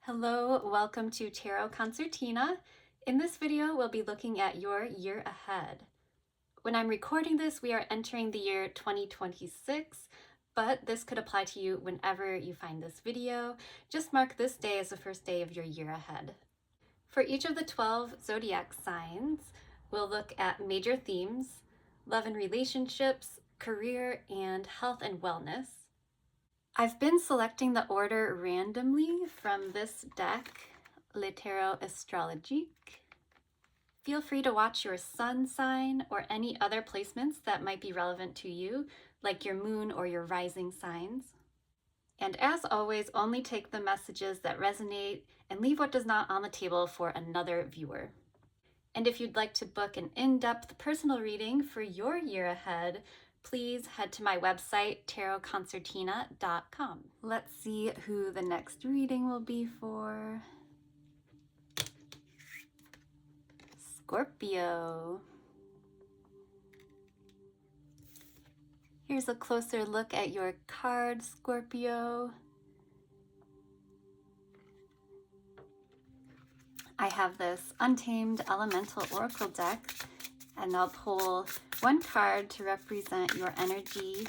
Hello, welcome to Tarot Concertina. In this video, we'll be looking at your year ahead. When I'm recording this, we are entering the year 2026, but this could apply to you whenever you find this video. Just mark this day as the first day of your year ahead. For each of the 12 zodiac signs, we'll look at major themes, love and relationships, career, and health and wellness. I've been selecting the order randomly from this deck, Tarot Astrologique. Feel free to watch your sun sign or any other placements that might be relevant to you, like your moon or your rising signs. And as always, only take the messages that resonate and leave what does not on the table for another viewer. And if you'd like to book an in-depth personal reading for your year ahead, please head to my website, tarotconcertina.com. Let's see who the next reading will be for. Scorpio. Here's a closer look at your card, Scorpio. I have this Untamed Elemental Oracle deck, and I'll pull one card to represent your energy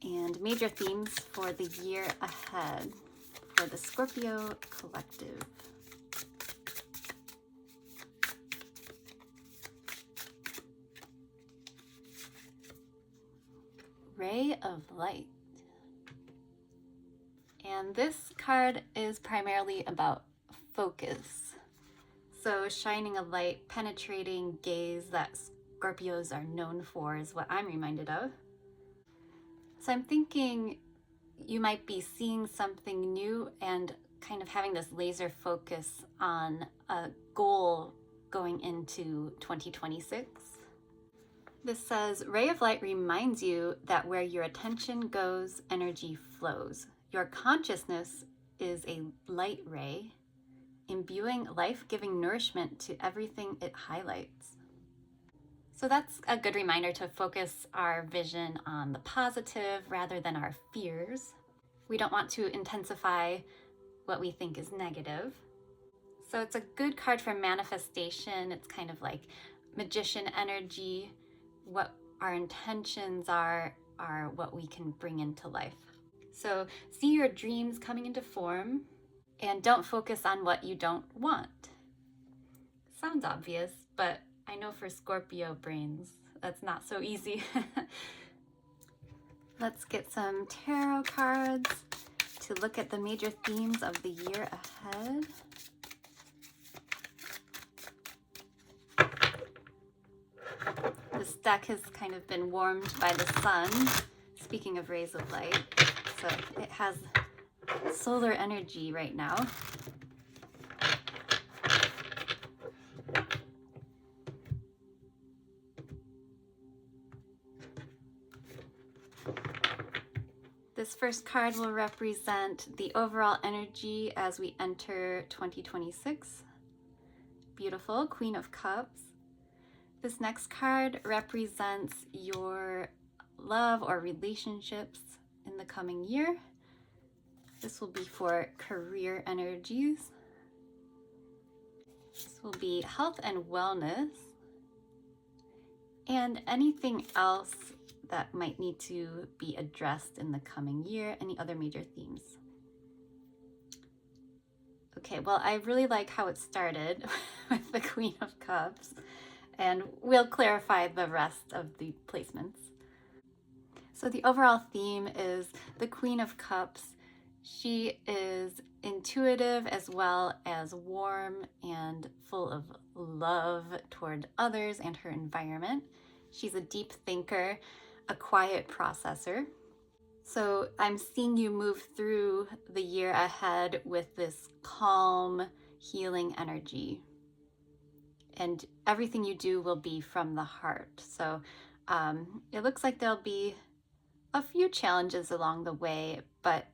and major themes for the year ahead for the Scorpio collective. Ray of Light. And this card is primarily about focus. So shining a light, penetrating gaze that Scorpios are known for is what I'm reminded of. So I'm thinking you might be seeing something new and kind of having this laser focus on a goal going into 2026. This says, Ray of Light reminds you that where your attention goes, energy flows. Your consciousness is a light ray, imbuing life-giving nourishment to everything it highlights. So that's a good reminder to focus our vision on the positive rather than our fears. We don't want to intensify what we think is negative. So it's a good card for manifestation. It's kind of like magician energy. What our intentions are what we can bring into life. So see your dreams coming into form and don't focus on what you don't want. Sounds obvious, but I know for Scorpio brains, that's not so easy. Let's get some tarot cards to look at the major themes of the year ahead. This deck has kind of been warmed by the sun, speaking of rays of light. So it has solar energy right now. This first card will represent the overall energy as we enter 2026. Beautiful, Queen of Cups. This next card represents your love or relationships in the coming year. This will be for career energies. This will be health and wellness. And anything else that might need to be addressed in the coming year, any other major themes. Okay, well, I really like how it started with the Queen of Cups, and we'll clarify the rest of the placements. So the overall theme is the Queen of Cups. She is intuitive as well as warm and full of love toward others and her environment. She's a deep thinker, a quiet processor. So I'm seeing you move through the year ahead with this calm, healing energy. And everything you do will be from the heart. So it looks like there'll be a few challenges along the way, but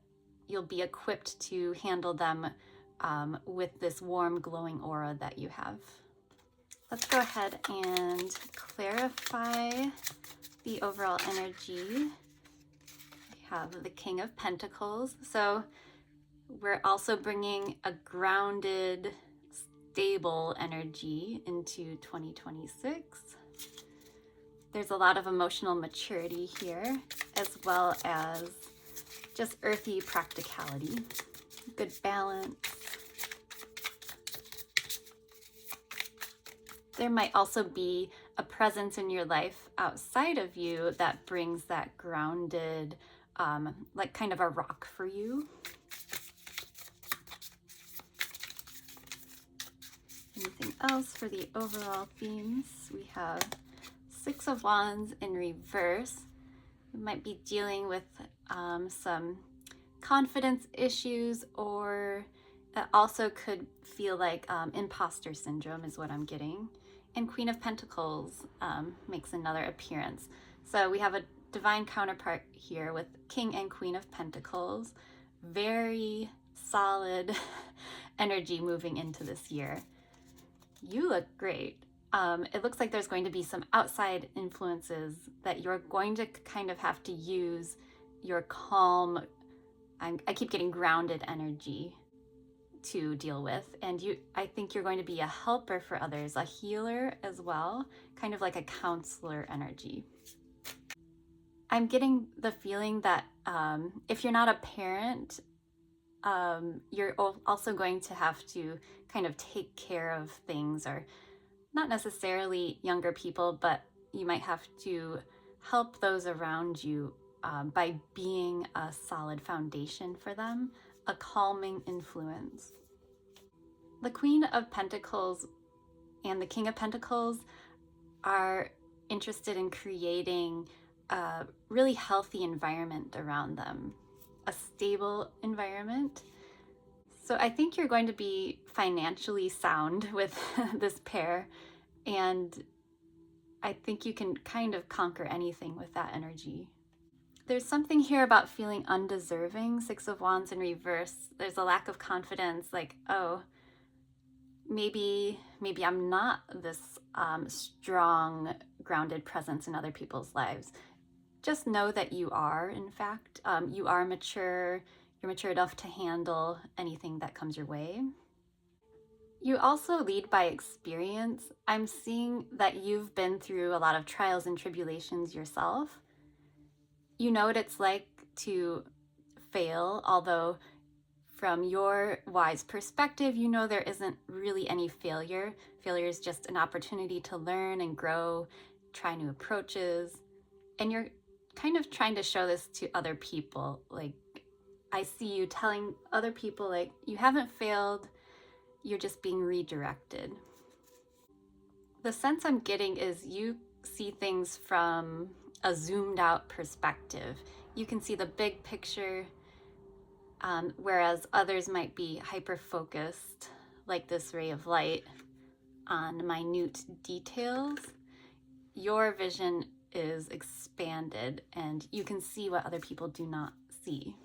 you'll be equipped to handle them with this warm, glowing aura that you have. Let's go ahead and clarify the overall energy. We have the King of Pentacles. So We're also bringing a grounded, stable energy into 2026. There's a lot of emotional maturity here, as well as just earthy practicality, good balance. There might also be a presence in your life outside of you that brings that grounded, like kind of a rock for you. Anything else for the overall themes? We have Six of Wands in reverse. We might be dealing with some confidence issues, or it also could feel like imposter syndrome is what I'm getting. And Queen of Pentacles makes another appearance. So we have a divine counterpart here with King and Queen of Pentacles. Very solid energy moving into this year. You look great. It looks like there's going to be some outside influences that you're going to kind of have to use your calm, I keep getting grounded energy to deal with. And I think you're going to be a helper for others, a healer as well, kind of like a counselor energy. I'm getting the feeling that if you're not a parent, you're also going to have to kind of take care of things, or not necessarily younger people, but you might have to help those around you by being a solid foundation for them, a calming influence. The Queen of Pentacles and the King of Pentacles are interested in creating a really healthy environment around them, a stable environment. So I think you're going to be financially sound with this pair, and I think you can kind of conquer anything with that energy. There's something here about feeling undeserving. Six of Wands in reverse. There's a lack of confidence, like, oh, maybe I'm not this strong, grounded presence in other people's lives. Just know that you are, in fact. You are mature. You're mature enough to handle anything that comes your way. You also lead by experience. I'm seeing that you've been through a lot of trials and tribulations yourself. You know what it's like to fail, although from your wise perspective, you know there isn't really any failure. Failure is just an opportunity to learn and grow, try new approaches. And you're kind of trying to show this to other people. Like, I see you telling other people, like, you haven't failed, you're just being redirected. The sense I'm getting is you see things from a zoomed out perspective. You can see the big picture, whereas others might be hyper-focused, like this ray of light, on minute details. Your vision is expanded, and you can see what other people do not see.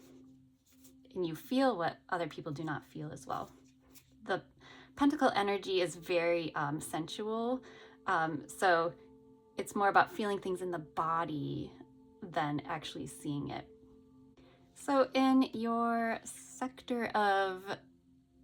And you feel what other people do not feel as well. The Pentacle energy is very sensual, so it's more about feeling things in the body than actually seeing it. So in your sector of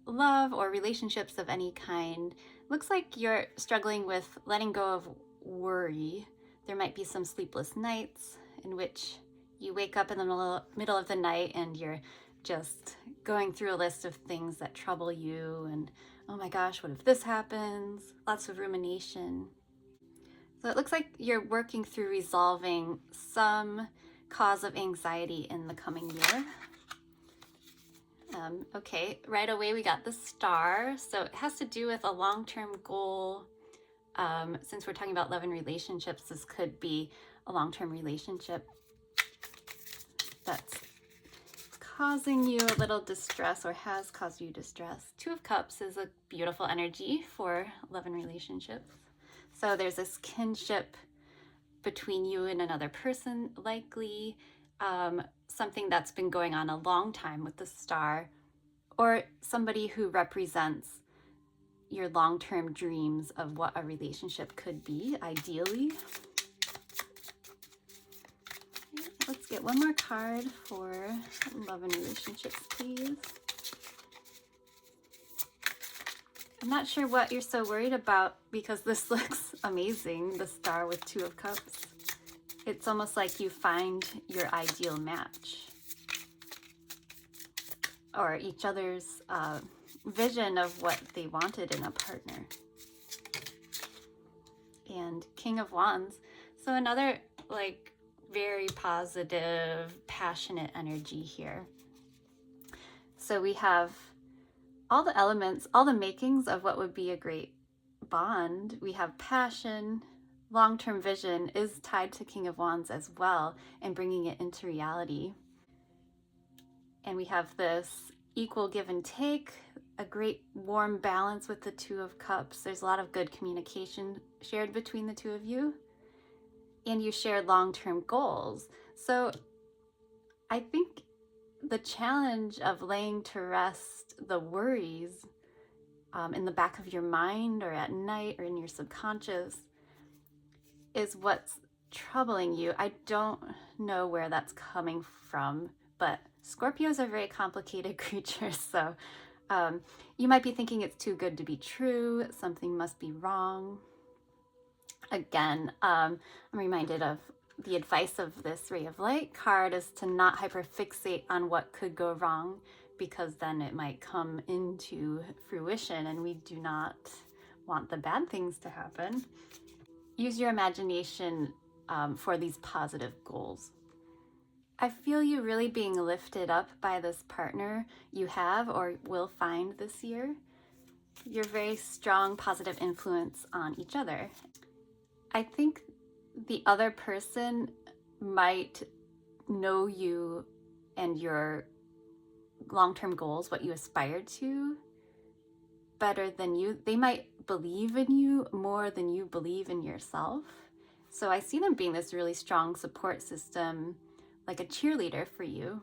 love or relationships of any kind, looks like you're struggling with letting go of worry. There might be some sleepless nights in which you wake up in the middle of the night and you're just going through a list of things that trouble you, and oh my gosh, what if this happens? Lots of rumination. So it looks like you're working through resolving some cause of anxiety in the coming year. Okay, right away we got the Star. So it has to do with a long-term goal. Since we're talking about love and relationships, this could be a long-term relationship that's causing you a little distress, or has caused you distress. Two of Cups is a beautiful energy for love and relationships. So there's this kinship between you and another person, likely something that's been going on a long time with the Star, or somebody who represents your long-term dreams of what a relationship could be, ideally. Let's get one more card for love and relationships, please. I'm not sure what you're so worried about because this looks amazing, the star with Two of Cups. It's almost like you find your ideal match or each other's vision of what they wanted in a partner. And King of Wands. So another like very positive, passionate energy here. So we have all the elements, all the makings of what would be a great bond. We have passion, long-term vision is tied to King of Wands as well, and bringing it into reality. And we have this equal give and take, a great warm balance with the Two of Cups. There's a lot of good communication shared between the two of you, and you share long-term goals. So I think the challenge of laying to rest the worries in the back of your mind or at night or in your subconscious is what's troubling you. I don't know where that's coming from, but Scorpios are very complicated creatures. So you might be thinking it's too good to be true. Something must be wrong. Again, I'm reminded of the advice of this Ray of Light card is to not hyperfixate on what could go wrong, because then it might come into fruition and we do not want the bad things to happen. Use your imagination for these positive goals. I feel you really being lifted up by this partner you have or will find this year. You're very strong, positive influence on each other. I think the other person might know you and your long-term goals, what you aspire to, better than you. They might believe in you more than you believe in yourself. So I see them being this really strong support system, like a cheerleader for you.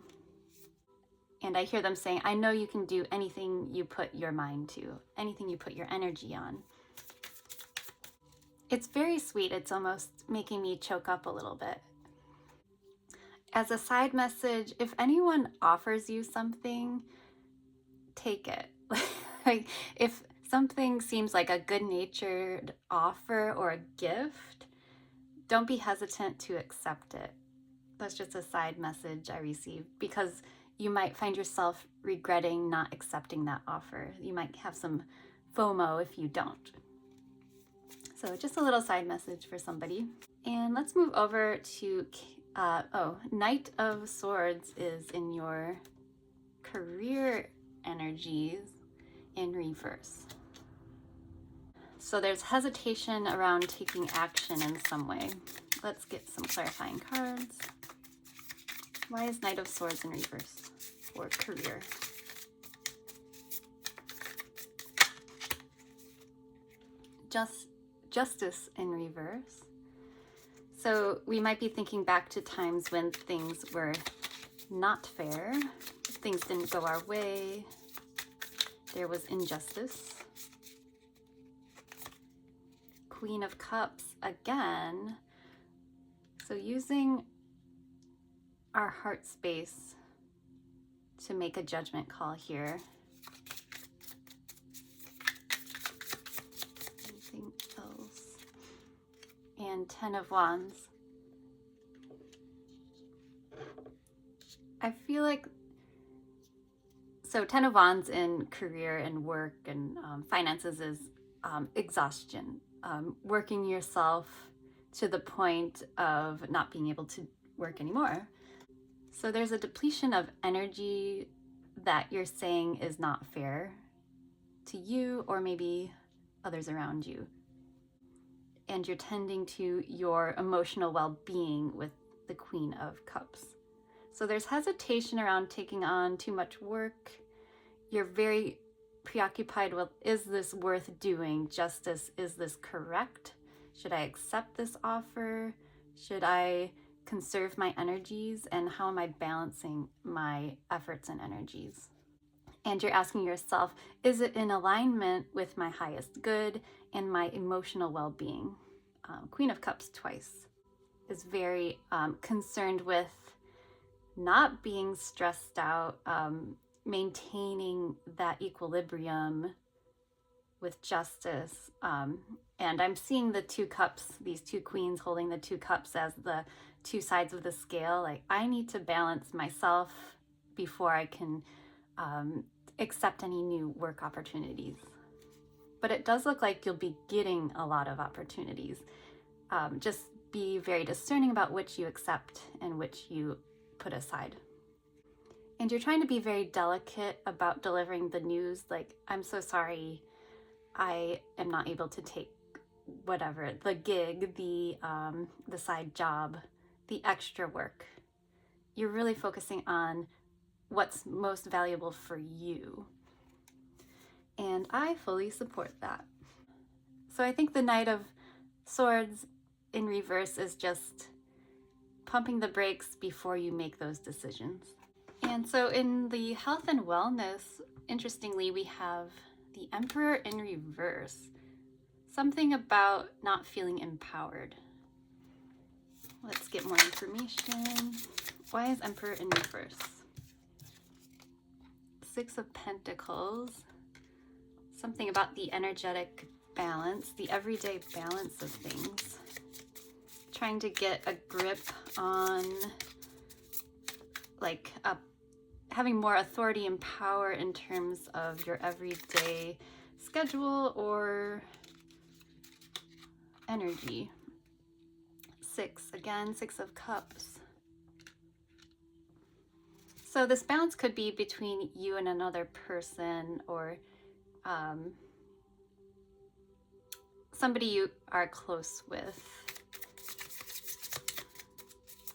And I hear them saying, I know you can do anything you put your mind to, anything you put your energy on. It's very sweet. It's almost making me choke up a little bit. As a side message, if anyone offers you something, take it. Like if something seems like a good-natured offer or a gift, don't be hesitant to accept it. That's just a side message I received, because you might find yourself regretting not accepting that offer. You might have some FOMO if you don't. So just a little side message for somebody. And let's move over to, Knight of Swords is in your career energies in reverse. So there's hesitation around taking action in some way. Let's get some clarifying cards. Why is Knight of Swords in reverse for career? Justice in reverse. So we might be thinking back to times when things were not fair, things didn't go our way, there was injustice. Queen of Cups again. So using our heart space to make a judgment call here. Anything else? And Ten of Wands. I feel like, so Ten of Wands in career and work and finances is exhaustion, working yourself to the point of not being able to work anymore. So there's a depletion of energy that you're saying is not fair to you or maybe others around you. And you're tending to your emotional well-being with the Queen of Cups. So there's hesitation around taking on too much work. You're very preoccupied with, is this worth doing? Justice, is this correct? Should I accept this offer? Should I conserve my energies? And how am I balancing my efforts and energies? And you're asking yourself, is it in alignment with my highest good and my emotional well-being? Queen of Cups twice is very concerned with not being stressed out, maintaining that equilibrium with justice. And I'm seeing the two cups, these two queens holding the two cups as the two sides of the scale. Like, I need to balance myself before I can accept any new work opportunities. But it does look like you'll be getting a lot of opportunities. Just be very discerning about which you accept and which you put aside. And you're trying to be very delicate about delivering the news, like, I'm so sorry, I am not able to take whatever, the gig, the side job, the extra work. You're really focusing on what's most valuable for you. And I fully support that. So I think the Knight of Swords in reverse is just pumping the brakes before you make those decisions. And so in the health and wellness, interestingly, we have the Emperor in reverse. Something about not feeling empowered. Let's get more information. Why is Emperor in reverse? Six of Pentacles. Something about the energetic balance, the everyday balance of things. Trying to get a grip on, like, having more authority and power in terms of your everyday schedule or energy. Six, again, Six of Cups. So this balance could be between you and another person, or somebody you are close with.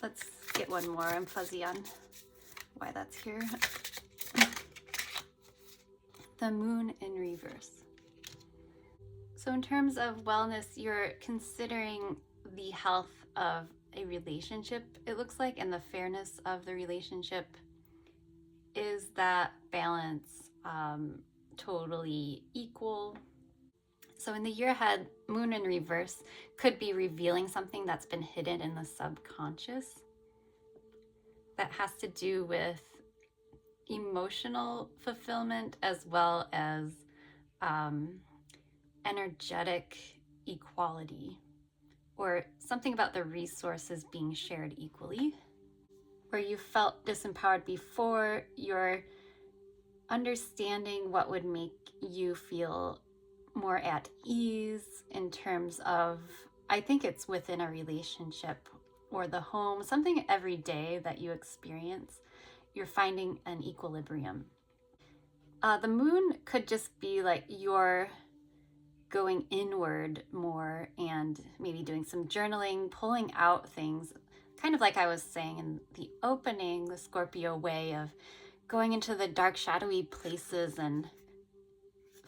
Let's get one more. I'm fuzzy on why that's here. The Moon in reverse. So in terms of wellness, you're considering the health of a relationship, it looks like, and the fairness of the relationship. Is that balance totally equal? So in the year ahead, Moon in reverse could be revealing something that's been hidden in the subconscious that has to do with emotional fulfillment as well as energetic equality, or something about the resources being shared equally. Where you felt disempowered before, you're understanding what would make you feel more at ease in terms of, I think it's within a relationship or the home, something every day that you experience, you're finding an equilibrium. The moon could just be like you're going inward more and maybe doing some journaling, pulling out things, kind of like I was saying in the opening, the Scorpio way of going into the dark, shadowy places and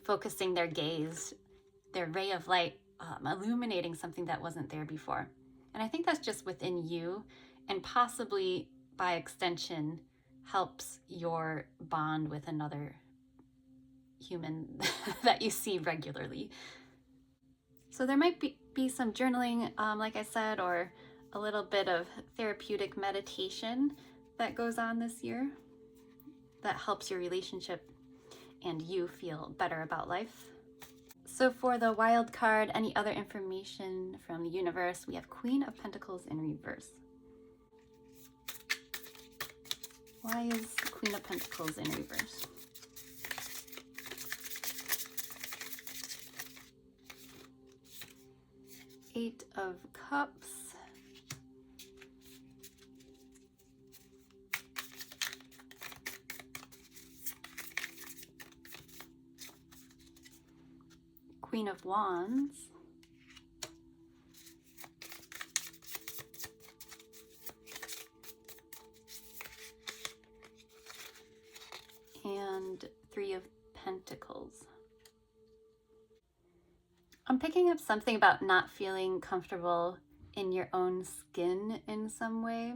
focusing their gaze, their ray of light, illuminating something that wasn't there before. And I think that's just within you, and possibly by extension helps your bond with another human that you see regularly. So there might be some journaling, like I said, or a little bit of therapeutic meditation that goes on this year that helps your relationship and you feel better about life. So for the wild card, any other information from the universe, we have Queen of Pentacles in reverse. Why is Queen of Pentacles in reverse? Eight of Cups. Queen of Wands. And Three of Pentacles. I'm picking up something about not feeling comfortable in your own skin in some way.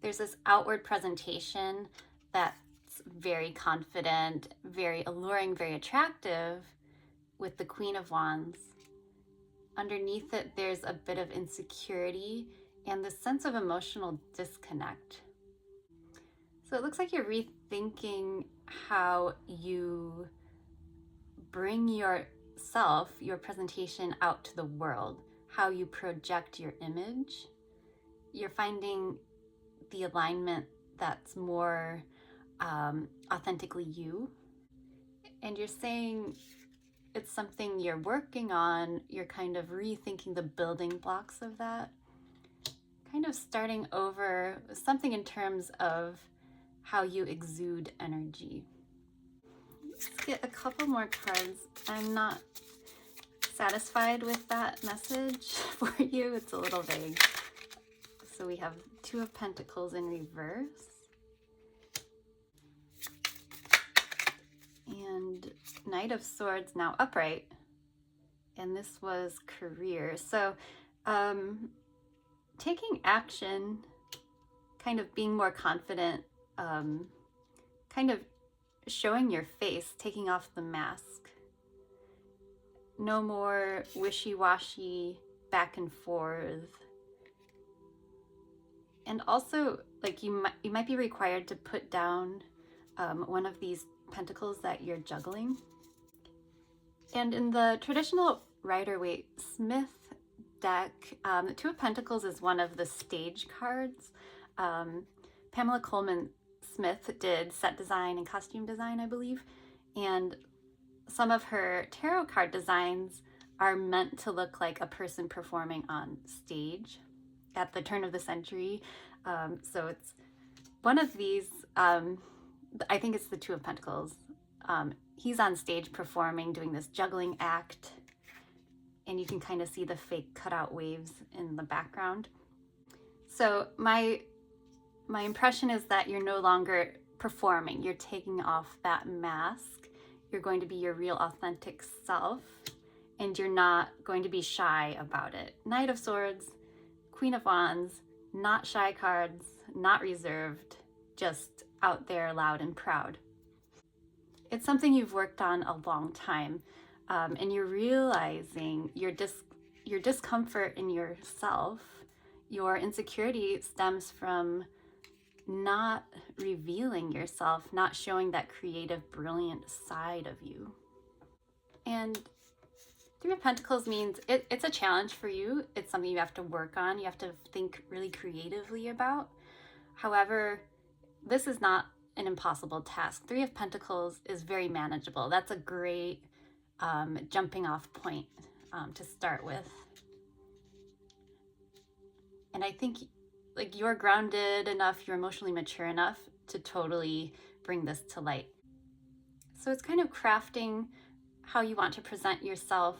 There's this outward presentation that's very confident, very alluring, very attractive with the Queen of Wands. Underneath it, there's a bit of insecurity and the sense of emotional disconnect. So it looks like you're rethinking how you bring yourself, your presentation out to the world, how you project your image. You're finding the alignment that's more authentically you. And you're saying it's something you're working on. You're kind of rethinking the building blocks of that. Kind of starting over, something in terms of how you exude energy. Let's get a couple more cards. I'm not satisfied with that message for you. It's a little vague. So we have Two of Pentacles in reverse. And Knight of Swords now upright. And this was career. So taking action, kind of being more confident, kind of showing your face, taking off the mask. No more wishy-washy back and forth. And also, like, you might be required to put down one of these pentacles that you're juggling. And in the traditional Rider-Waite-Smith deck, the Two of Pentacles is one of the stage cards. Pamela Coleman Smith did set design and costume design, I believe, and some of her tarot card designs are meant to look like a person performing on stage at the turn of the century. So it's one of these, I think it's the Two of Pentacles. He's on stage performing, doing this juggling act, and you can kind of see the fake cutout waves in the background. So my impression is that you're no longer performing. You're taking off that mask. You're going to be your real authentic self, and you're not going to be shy about it. Knight of Swords, Queen of Wands, not shy cards, not reserved, just out there loud and proud. It's something you've worked on a long time, and you're realizing your discomfort in yourself, your insecurity stems from not revealing yourself, not showing that creative, brilliant side of you. And Three of Pentacles means it's a challenge for you. It's something you have to work on. You have to think really creatively about. However, this is not an impossible task. Three of Pentacles is very manageable. That's a great jumping off point to start with. And I think, like, you're grounded enough, you're emotionally mature enough to totally bring this to light. So it's kind of crafting how you want to present yourself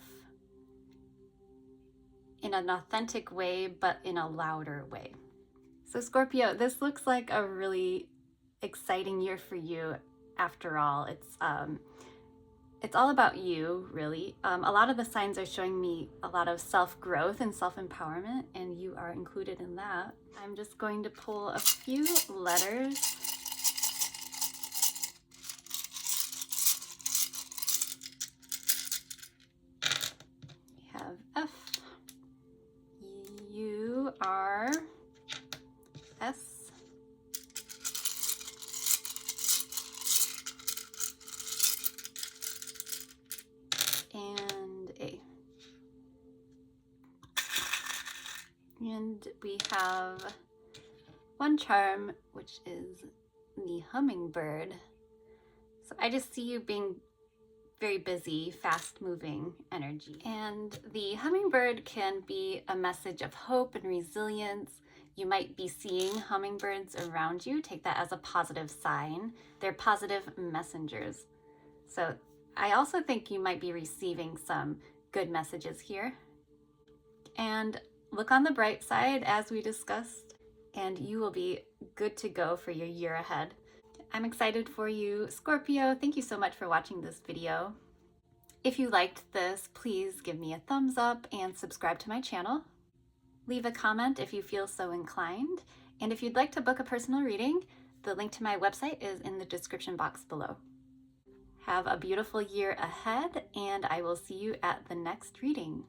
in an authentic way, but in a louder way. So Scorpio, this looks like a really exciting year for you after all. It's all about you, really. A lot of the signs are showing me a lot of self-growth and self-empowerment, and you are included in that. I'm just going to pull a few letters. We have F. You are S. And A. And we have one charm, which is the hummingbird. So I just see you being very busy, fast-moving energy. And the hummingbird can be a message of hope and resilience. You might be seeing hummingbirds around you. Take that as a positive sign. They're positive messengers. So I also think you might be receiving some good messages here. And look on the bright side, as we discussed, and you will be good to go for your year ahead. I'm excited for you, Scorpio. Thank you so much for watching this video. If you liked this, please give me a thumbs up and subscribe to my channel. Leave a comment if you feel so inclined. And if you'd like to book a personal reading, the link to my website is in the description box below. Have a beautiful year ahead, and I will see you at the next reading.